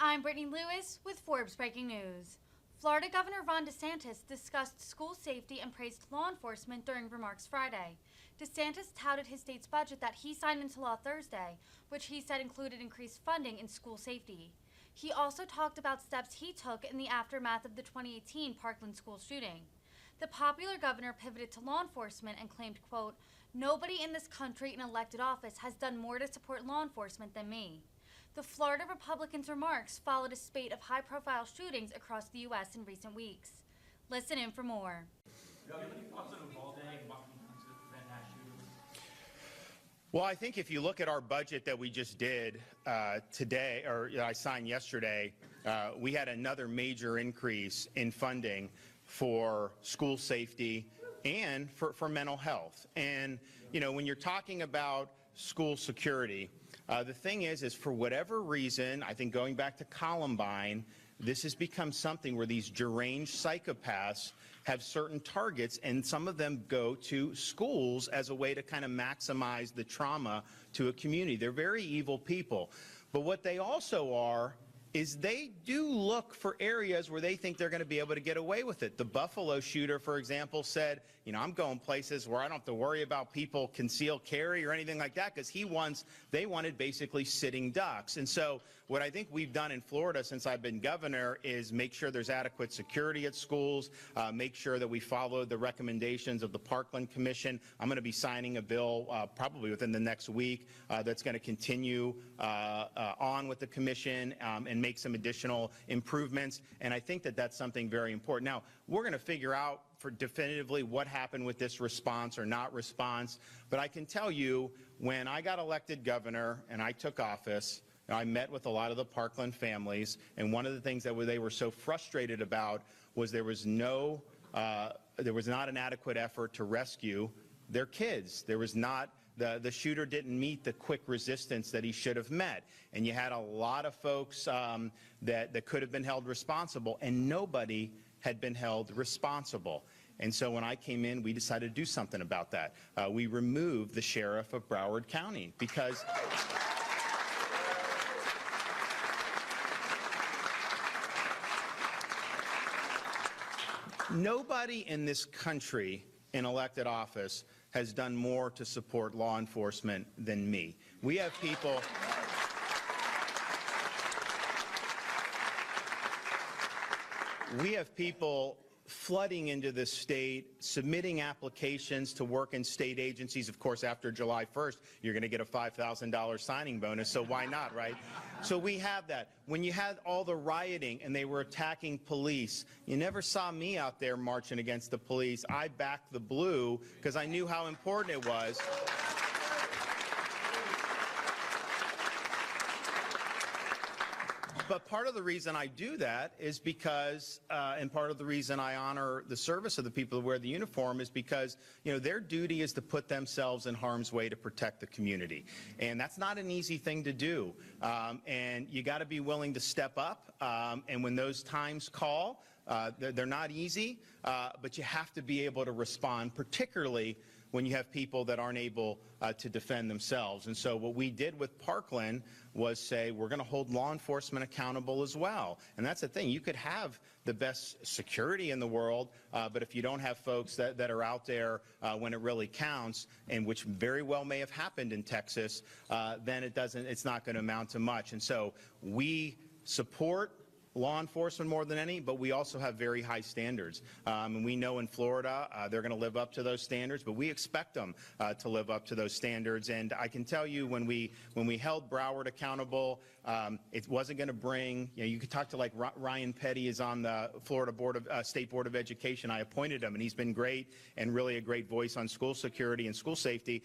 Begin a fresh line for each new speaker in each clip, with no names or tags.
I'm Brittany Lewis with Forbes Breaking News. Florida Governor Ron DeSantis discussed school safety and praised law enforcement during remarks Friday. DeSantis touted his state's budget that he signed into law Thursday, which he said included increased funding in school safety. He also talked about steps he took in the aftermath of the 2018 Parkland school shooting. The popular governor pivoted to law enforcement and claimed, quote, "Nobody in this country in elected office has done more to support law enforcement than me." The Florida Republican's remarks followed a spate of high-profile shootings across the U.S. in recent weeks. Listen in for more.
Well, I think if you look at our budget that we just did today, or I signed yesterday, we had another major increase in funding for school safety and for mental health. And, you know, when you're talking about school security, the thing is for whatever reason, I think going back to Columbine, this has become something where these deranged psychopaths have certain targets, and some of them go to schools as a way to kind of maximize the trauma to a community. They're very evil people. But what they also are is they do look for areas where they think they're going to be able to get away with it. The Buffalo shooter, for example, said, you know, I'm going places where I don't have to worry about people concealed carry or anything like that, because they wanted basically sitting ducks. And so what I think we've done in Florida since I've been governor is make sure there's adequate security at schools, make sure that we follow the recommendations of the Parkland Commission. I'm going to be signing a bill probably within the next week that's going to continue on with the commission and make some additional improvements. And I think that that's something very important. Now, we're going to figure out definitively what happened with this response or not response. But I can tell you, when I got elected governor and I took office, I met with a lot of the Parkland families, and one of the things that they were so frustrated about was there was not an adequate effort to rescue their kids. There was not. The shooter didn't meet the quick resistance that he should have met. And you had a lot of folks that could have been held responsible, and nobody had been held responsible. And so when I came in, we decided to do something about that. We removed the sheriff of Broward County because nobody in this country in elected office has done more to support law enforcement than me. We have people flooding into this state, submitting applications to work in state agencies. Of course, after July 1st, you're going to get a $5,000 signing bonus, so why not, right? So we have that. When you had all the rioting and they were attacking police, you never saw me out there marching against the police. I backed the blue because I knew how important it was. But part of the reason I do that is because, and part of the reason I honor the service of the people who wear the uniform is because, you know, their duty is to put themselves in harm's way to protect the community. And that's not an easy thing to do. And you got to be willing to step up. And when those times call, they're not easy, but you have to be able to respond, particularly when you have people that aren't able to defend themselves. And so what we did with Parkland was say, we're going to hold law enforcement accountable as well. And that's the thing. You could have the best security in the world, but if you don't have folks that are out there when it really counts, and which very well may have happened in Texas, then it's not going to amount to much. And so we support law enforcement more than any, but we also have very high standards. And we know in Florida they're going to live up to those standards, but we expect them to live up to those standards. And I can tell you, when we held Broward accountable, it wasn't going to bring, you know, you could talk to like Ryan Petty is on the Florida State Board of Education. I appointed him, and he's been great and really a great voice on school security and school safety.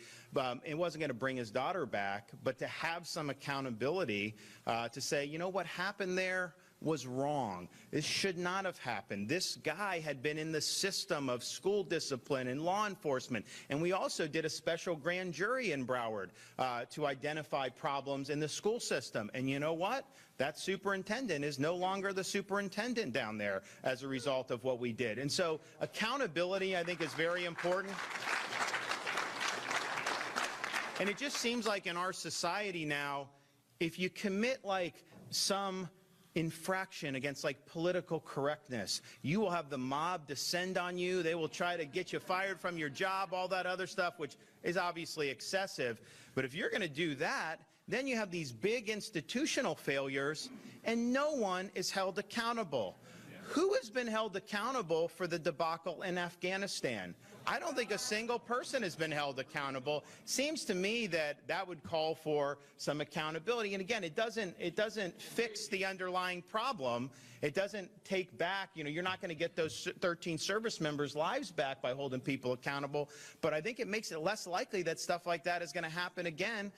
It wasn't going to bring his daughter back, but to have some accountability to say, you know, what happened there was wrong. This should not have happened. This guy had been in the system of school discipline and law enforcement. And we also did a special grand jury in Broward to identify problems in the school system. And you know what? That superintendent is no longer the superintendent down there as a result of what we did. And so accountability, I think, is very important. And it just seems like in our society now, if you commit like some infraction against like political correctness. You will have the mob descend on you. They will try to get you fired from your job, all that other stuff, which is obviously excessive. But if you're going to do that, then you have these big institutional failures and no one is held accountable. Who has been held accountable for the debacle in Afghanistan? I don't think a single person has been held accountable. Seems to me that that would call for some accountability. And again, it doesn't fix the underlying problem. It doesn't take back, you're not going to get those 13 service members' lives back by holding people accountable. But I think it makes it less likely that stuff like that is going to happen again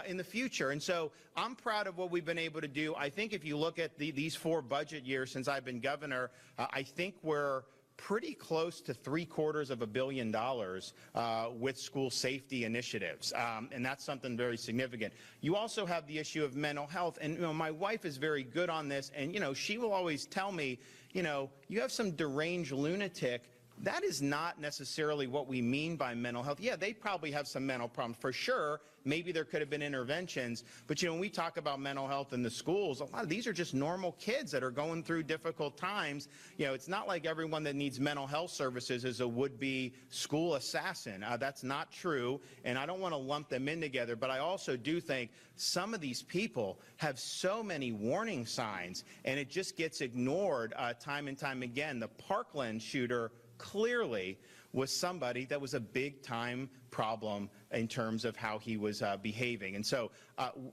in the future. And so I'm proud of what we've been able to do. I think if you look at these 4 budget years since I've been governor, I think we're pretty close to $750 million with school safety initiatives, and that's something very significant. You also have the issue of mental health, and my wife is very good on this, and she will always tell me, you have some deranged lunatic. That is not necessarily what we mean by mental health. Yeah, they probably have some mental problems for sure. Maybe there could have been interventions. But, when we talk about mental health in the schools, a lot of these are just normal kids that are going through difficult times. It's not like everyone that needs mental health services is a would-be school assassin. That's not true, and I don't want to lump them in together. But I also do think some of these people have so many warning signs, and it just gets ignored time and time again. The Parkland shooter clearly was somebody that was a big-time problem in terms of how he was behaving. And so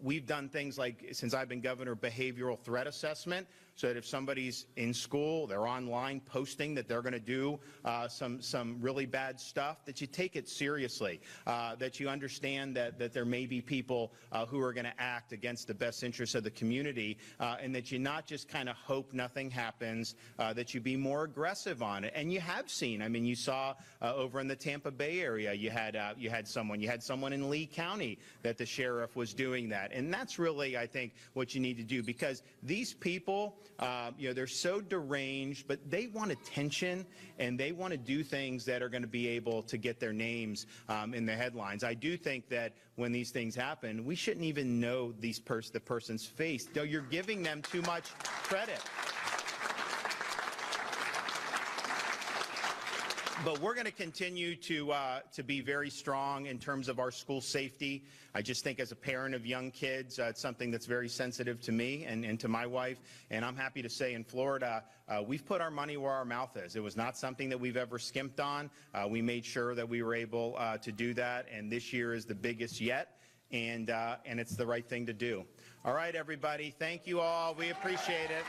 we've done things like, since I've been governor, behavioral threat assessment, so that if somebody's in school, they're online posting that they're going to do some really bad stuff, that you take it seriously, that you understand that there may be people who are going to act against the best interests of the community, and that you not just kind of hope nothing happens, that you be more aggressive on it. And you have seen, you saw over in the Tampa Bay area, you had someone in Lee County that the sheriff was doing that. And that's really, I think, what you need to do, because these people, they're so deranged, but they want attention and they want to do things that are going to be able to get their names in the headlines. I do think that when these things happen, we shouldn't even know the person's face. Though you're giving them too much credit. But we're going to continue to be very strong in terms of our school safety. I just think as a parent of young kids, it's something that's very sensitive to me and to my wife. And I'm happy to say in Florida, we've put our money where our mouth is. It was not something that we've ever skimped on. We made sure that we were able to do that. And this year is the biggest yet. And it's the right thing to do. All right, everybody. Thank you all. We appreciate it.